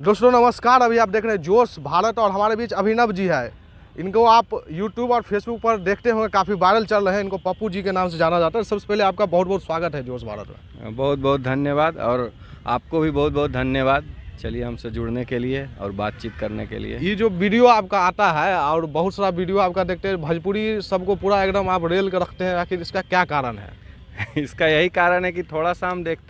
दोस्तों नमस्कार। अभी आप देख रहे हैं जोश भारत और हमारे बीच अभिनव जी है। इनको आप YouTube और Facebook पर देखते होंगे, काफ़ी वायरल चल रहे हैं। इनको पप्पू जी के नाम से जाना जाता है। सबसे पहले आपका बहुत बहुत स्वागत है जोश भारत में। बहुत बहुत धन्यवाद और आपको भी बहुत बहुत धन्यवाद। चलिए हमसे जुड़ने के लिए और बातचीत करने के लिए। ये जो वीडियो आपका आता है और बहुत सारा वीडियो आपका देखते हैं, भोजपुरी सबको पूरा एकदम आप रेल के रखते हैं, आखिर इसका क्या कारण है? इसका यही कारण है कि थोड़ा सा हम देख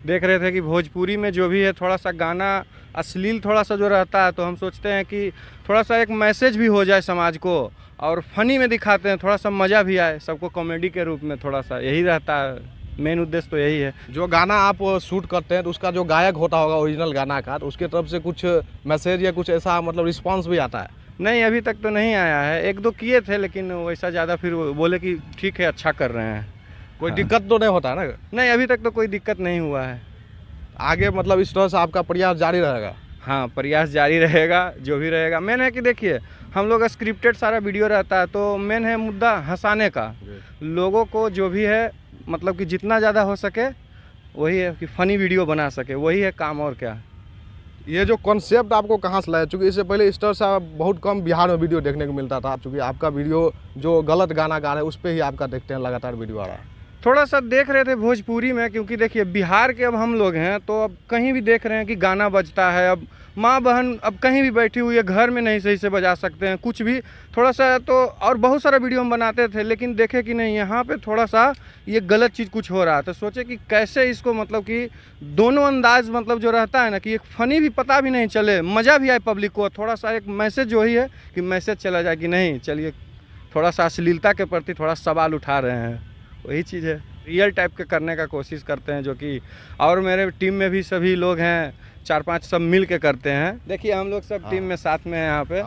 रहे थे कि भोजपुरी में जो भी है थोड़ा सा गाना अश्लील थोड़ा सा जो रहता है, तो हम सोचते हैं कि थोड़ा सा एक मैसेज भी हो जाए समाज को और फनी में दिखाते हैं, थोड़ा सा मज़ा भी आए सबको, कॉमेडी के रूप में थोड़ा सा यही रहता है। मेन उद्देश्य तो यही है। जो गाना आप शूट करते हैं तो उसका जो गायक होता होगा ओरिजिनल गाना का, तो उसके तरफ से कुछ मैसेज या कुछ ऐसा मतलब रिस्पॉन्स भी आता है? नहीं, अभी तक तो नहीं आया है। एक दो किए थे लेकिन वैसा ज़्यादा, फिर बोले कि ठीक है अच्छा कर रहे हैं। कोई दिक्कत तो नहीं होता है ना? नहीं, अभी तक तो कोई दिक्कत नहीं हुआ है। आगे मतलब इस तरह से आपका प्रयास जारी रहेगा? हाँ, प्रयास जारी रहेगा। जो भी रहेगा, मेन है कि देखिए हम लोग स्क्रिप्टेड सारा वीडियो रहता है, तो मेन है मुद्दा हंसाने का। लोगों को जो भी है मतलब कि जितना ज़्यादा हो सके वही है कि फ़नी वीडियो बना सके, वही है काम, और क्या। ये जो कॉन्सेप्ट आपको कहाँ से लाया? चूँकि इससे पहले इस तरह से बहुत कम बिहार में वीडियो देखने को मिलता था, चूँकि आपका वीडियो जो गलत गाना गा रहे हैं उस पर ही आपका देखते हैं लगातार वीडियो आ रहा है। थोड़ा सा देख रहे थे भोजपुरी में, क्योंकि देखिए बिहार के अब हम लोग हैं, तो अब कहीं भी देख रहे हैं कि गाना बजता है। अब माँ बहन अब कहीं भी बैठी हुई है, घर में नहीं सही से बजा सकते हैं कुछ भी, थोड़ा सा तो। और बहुत सारा वीडियो हम बनाते थे, लेकिन देखे कि नहीं यहाँ पे थोड़ा सा ये गलत चीज़ कुछ हो रहा है, तो सोचे कि कैसे इसको मतलब कि दोनों अंदाज मतलब जो रहता है ना, कि एक फ़नी भी पता भी नहीं चले, मज़ा भी आए पब्लिक को, थोड़ा सा एक मैसेज वही है कि मैसेज चला जाए कि नहीं चलिए थोड़ा सा अश्लीलता के प्रति थोड़ा सवाल उठा रहे हैं, वही चीज़ है। रियल टाइप के करने का कोशिश करते हैं, जो कि और मेरे टीम में भी सभी लोग हैं, 4-5 सब मिल के करते हैं। देखिए हम लोग सब टीम में साथ में हैं। यहाँ पे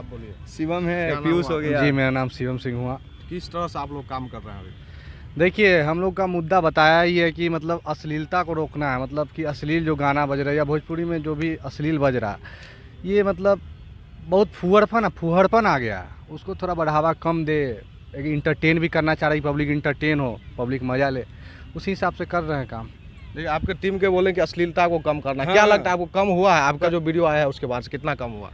शिवम है, पीयूष हो गया। जी, मेरा नाम शिवम सिंह हुआ। किस तरह से आप लोग काम कर रहे हैं अभी? देखिए हम लोग का मुद्दा बताया ही है कि मतलब अश्लीलता को रोकना है। मतलब कि अश्लील जो गाना बज रहा है या भोजपुरी में जो भी अश्लील बज रहा है, ये मतलब बहुत फूहड़पन आ गया है। उसको थोड़ा बढ़ावा कम दे, एक इंटरटेन भी करना चाह रही, पब्लिक इंटरटेन हो, पब्लिक मज़ा ले, उसी हिसाब से कर रहे हैं काम। देखिए आपके टीम के बोले कि अश्लीलता को कम करना, हाँ। क्या लगता है आपको कम हुआ है? आपका जो वीडियो आया है उसके बाद से कितना कम हुआ?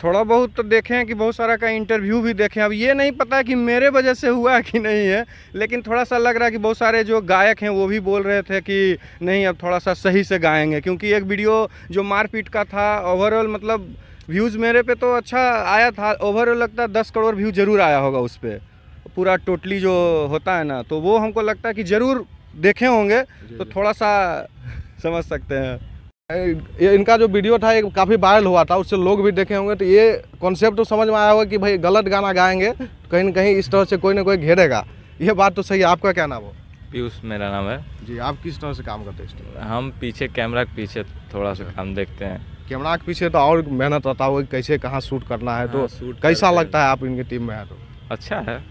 थोड़ा बहुत तो देखे हैं कि बहुत सारा का इंटरव्यू भी देखे। अब ये नहीं पता कि मेरे वजह से हुआ कि नहीं है, लेकिन थोड़ा सा लग रहा है कि बहुत सारे जो गायक हैं वो भी बोल रहे थे कि नहीं अब थोड़ा सा सही से गाएंगे, क्योंकि एक वीडियो जो मारपीट का था, ओवरऑल मतलब व्यूज़ मेरे पे तो अच्छा आया था। ओवरऑल लगता है 10 करोड़ व्यू जरूर आया होगा उस पर, पूरा टोटली जो होता है ना, तो वो हमको लगता है कि ज़रूर देखे होंगे, तो थोड़ा सा समझ सकते हैं। ये इनका जो वीडियो था ये काफ़ी वायरल हुआ था, उससे लोग भी देखे होंगे, तो ये कॉन्सेप्ट तो समझ में आया होगा कि भाई गलत गाना गाएंगे तो कहीं न कहीं इस तरह से कोई ना कोई घेरेगा। ये बात तो सही है। आपका क्या नाम हो? पीयूष मेरा नाम है जी। आप किस तरह से काम करते हैं इस तरह? हम पीछे कैमरा के पीछे थोड़ा सा काम देखते हैं। कैमरा के पीछे तो और मेहनत रहता होगा, कैसे कहाँ शूट करना है, तो हाँ, शूट कैसा करते हैं। लगता है आप इनकी टीम में है तो? अच्छा है,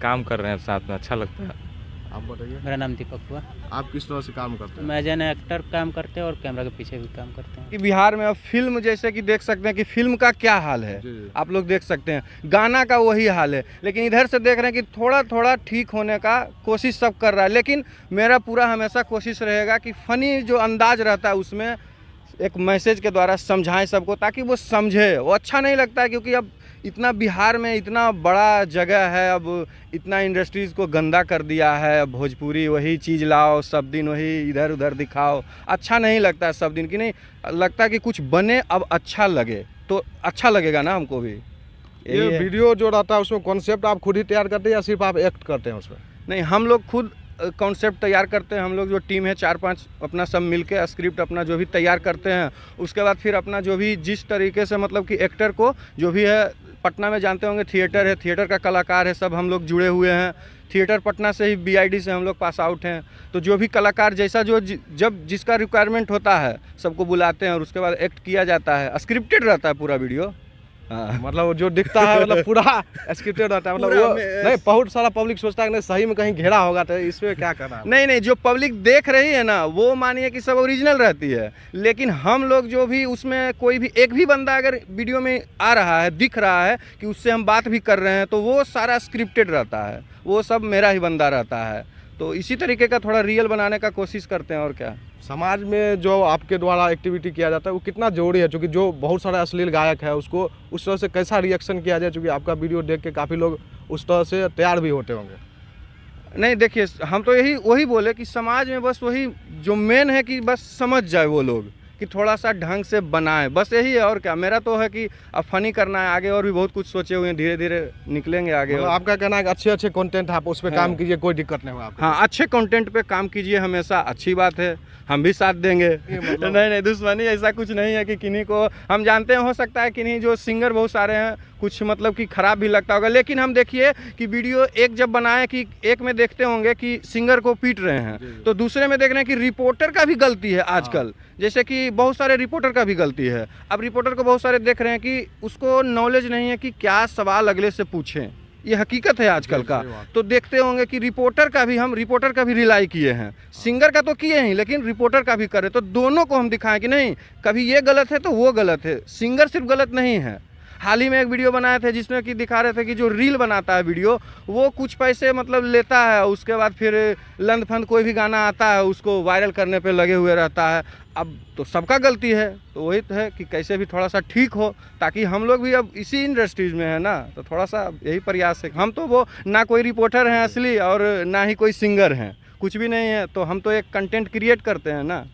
काम कर रहे हैं साथ में, अच्छा लगता है। आप बताइए, मेरा नाम दीपक हुआ। आप किस तरह से काम करते हैं? मैं एज एन एक्टर काम करते हैं और कैमरा के पीछे भी काम करते हैं। कि बिहार में अब फिल्म जैसे कि देख सकते हैं कि फिल्म का क्या हाल है, जी। आप लोग देख सकते हैं, गाना का वही हाल है, लेकिन इधर से देख रहे हैं कि थोड़ा थोड़ा ठीक होने का कोशिश सब कर रहा है। लेकिन मेरा पूरा हमेशा कोशिश रहेगा कि फ़नी जो अंदाज रहता है उसमें एक मैसेज के द्वारा समझाएं सबको, ताकि वो समझे। वो अच्छा नहीं लगता है, क्योंकि अब इतना बिहार में इतना बड़ा जगह है, अब इतना इंडस्ट्रीज़ को गंदा कर दिया है। भोजपुरी वही चीज़ लाओ, सब दिन वही इधर उधर दिखाओ, अच्छा नहीं लगता है सब दिन। कि नहीं लगता है कि कुछ बने अब अच्छा लगे, तो अच्छा लगेगा ना हमको भी। यही ये है। वीडियो जो रहता है उसमें कॉन्सेप्ट आप खुद ही तैयार करते हैं या सिर्फ आप एक्ट करते हैं उसमें? नहीं, हम लोग खुद कॉन्सेप्ट तैयार करते हैं। हम लोग जो टीम है 4-5 अपना सब मिलके स्क्रिप्ट अपना जो भी तैयार करते हैं, उसके बाद फिर अपना जो भी जिस तरीके से मतलब कि एक्टर को जो भी है, पटना में जानते होंगे थिएटर है, थिएटर का कलाकार है, सब हम लोग जुड़े हुए हैं। थिएटर पटना से ही BID से हम लोग पास आउट हैं, तो जो भी कलाकार जैसा जो जब जिसका रिक्वायरमेंट होता है सबको बुलाते हैं और उसके बाद एक्ट किया जाता है। स्क्रिप्टेड रहता है पूरा वीडियो। हाँ। मतलब जो दिखता है मतलब पूरा स्क्रिप्टेड रहता है, मतलब पूरा वो नहीं, बहुत सारा पब्लिक सोचता है कि नहीं सही में कहीं घेरा होगा, तो इसमें क्या करना है? नहीं, जो पब्लिक देख रही है ना, वो मानिए कि सब ओरिजिनल रहती है, लेकिन हम लोग जो भी उसमें कोई भी एक भी बंदा अगर वीडियो में आ रहा है, दिख रहा है कि उससे हम बात भी कर रहे हैं, तो वो सारा स्क्रिप्टेड रहता है, वो सब मेरा ही बंदा रहता है। तो इसी तरीके का थोड़ा रियल बनाने का कोशिश करते हैं, और क्या। समाज में जो आपके द्वारा एक्टिविटी किया जाता है वो कितना जरूरी है, क्योंकि जो बहुत सारे अश्लील गायक है उसको उस तरह से कैसा रिएक्शन किया जाए, क्योंकि आपका वीडियो देख के काफ़ी लोग उस तरह से तैयार भी होते होंगे। नहीं देखिए, हम तो यही वही बोले कि समाज में बस वही जो मेन है कि बस समझ जाए वो लोग कि थोड़ा सा ढंग से बनाएं, बस यही है। और क्या, मेरा तो है कि अब फनी करना है, आगे और भी बहुत कुछ सोचे हुए हैं, धीरे धीरे निकलेंगे आगे। मतलब और आपका कहना है कि अच्छे अच्छे कंटेंट है, आप उस पर हाँ। काम कीजिए, कोई दिक्कत नहीं होगा आपको। हाँ, अच्छे कंटेंट पे काम कीजिए, हमेशा अच्छी बात है, हम भी साथ देंगे। मतलब- नहीं दुश्मनी ऐसा कुछ नहीं है कि किन्हीं को हम जानते हैं, हो सकता है किन्हीं जो सिंगर बहुत सारे हैं कुछ मतलब कि खराब भी लगता होगा, लेकिन हम देखिए कि वीडियो एक जब बनाए कि एक में देखते होंगे कि सिंगर को पीट रहे हैं, तो दूसरे में देख रहे हैं कि रिपोर्टर का भी गलती है आजकल। जैसे कि बहुत सारे रिपोर्टर का भी गलती है। अब रिपोर्टर को बहुत सारे देख रहे हैं कि उसको नॉलेज नहीं है कि क्या सवाल अगले से पूछें, ये हकीकत है आजकल का। तो देखते होंगे कि रिपोर्टर का भी रिलाई किए हैं, सिंगर का तो किए ही, लेकिन रिपोर्टर का भी करें, तो दोनों को हम दिखाएं कि नहीं कभी ये गलत है तो वो गलत है, सिंगर सिर्फ गलत नहीं है। हाल ही में एक वीडियो बनाए थे जिसमें कि दिखा रहे थे कि जो रील बनाता है वीडियो, वो कुछ पैसे मतलब लेता है, उसके बाद फिर लंद फंद कोई भी गाना आता है उसको वायरल करने पे लगे हुए रहता है। अब तो सबका गलती है, तो वही तो है कि कैसे भी थोड़ा सा ठीक हो, ताकि हम लोग भी अब इसी इंडस्ट्रीज में है ना, तो थोड़ा सा यही प्रयास है। हम तो वो ना कोई रिपोर्टर हैं असली और ना ही कोई सिंगर हैं, कुछ भी नहीं है, तो हम तो एक कंटेंट क्रिएट करते हैं ना।